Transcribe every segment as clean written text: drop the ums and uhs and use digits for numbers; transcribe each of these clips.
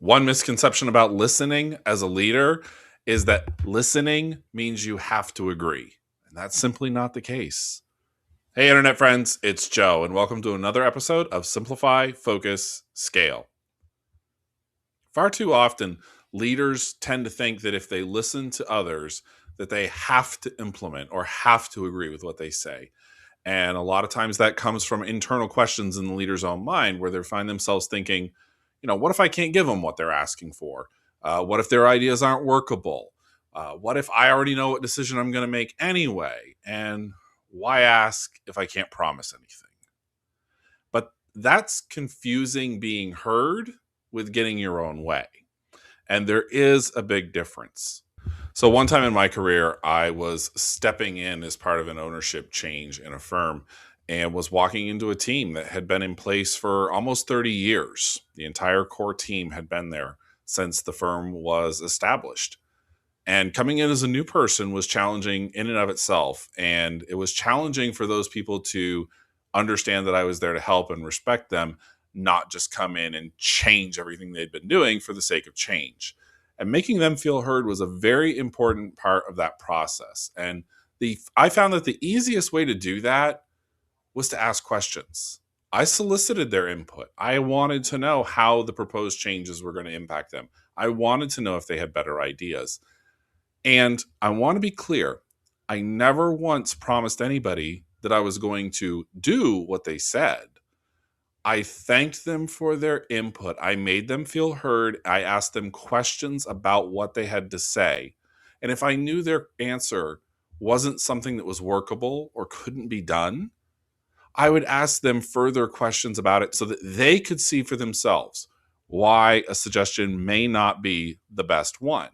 One misconception about listening as a leader is that listening means you have to agree. And that's simply not the case. Hey, Internet friends, it's Joe, and welcome to another episode of Simplify, Focus, Scale. Far too often, leaders tend to think that if they listen to others, that they have to implement or have to agree with what they say. And a lot of times that comes from internal questions in the leader's own mind where they find themselves thinking, what if I can't give them what they're asking for? What if their ideas aren't workable? What if I already know what decision I'm going to make anyway? And why ask if I can't promise anything? But that's confusing being heard with getting your own way. And there is a big difference. So, one time in my career, I was stepping in as part of an ownership change in a firm and was walking into a team that had been in place for almost 30 years. The entire core team had been there since the firm was established. And coming in as a new person was challenging in and of itself. And it was challenging for those people to understand that I was there to help and respect them, not just come in and change everything they'd been doing for the sake of change. And making them feel heard was a very important part of that process. And I found that the easiest way to do that was to ask questions. I solicited their input. I wanted to know how the proposed changes were going to impact them. I wanted to know if they had better ideas. And I want to be clear, I never once promised anybody that I was going to do what they said. I thanked them for their input. I made them feel heard. I asked them questions about what they had to say. And if I knew their answer wasn't something that was workable or couldn't be done, I would ask them further questions about it so that they could see for themselves why a suggestion may not be the best one.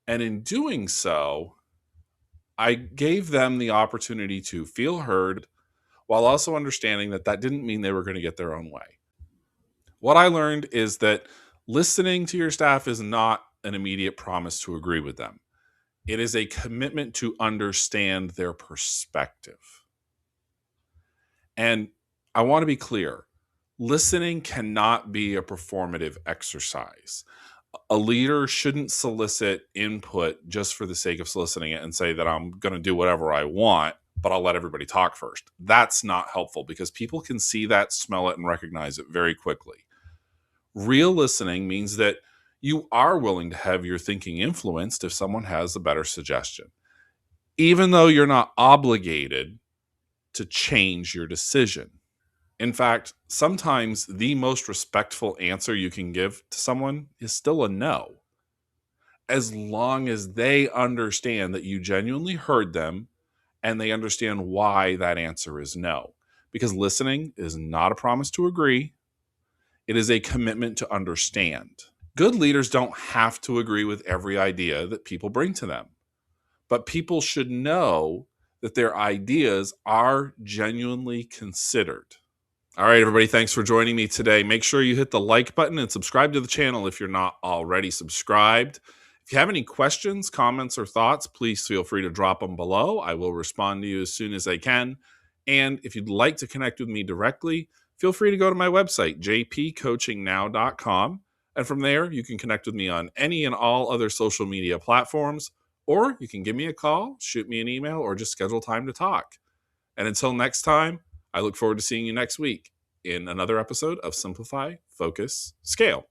And in doing so, I gave them the opportunity to feel heard while also understanding that that didn't mean they were going to get their own way. What I learned is that listening to your staff is not an immediate promise to agree with them. It is a commitment to understand their perspective. And I want to be clear, listening cannot be a performative exercise. A leader shouldn't solicit input just for the sake of soliciting it and say that I'm going to do whatever I want, but I'll let everybody talk first. That's not helpful because people can see that, smell it, and recognize it very quickly. Real listening means that you are willing to have your thinking influenced if someone has a better suggestion, even though you're not obligated to change your decision. In fact, sometimes the most respectful answer you can give to someone is still a no, as long as they understand that you genuinely heard them and they understand why that answer is no. Because listening is not a promise to agree, it is a commitment to understand. Good leaders don't have to agree with every idea that people bring to them, but people should know that their ideas are genuinely considered. All right, everybody, thanks for joining me today. Make sure you hit the like button and subscribe to the channel if you're not already subscribed. If you have any questions, comments, or thoughts, please feel free to drop them below. I will respond to you as soon as I can. And if you'd like to connect with me directly, feel free to go to my website, jpcoachingnow.com. And from there, you can connect with me on any and all other social media platforms, or you can give me a call, shoot me an email, or just schedule time to talk. And until next time, I look forward to seeing you next week in another episode of Simplify, Focus, Scale.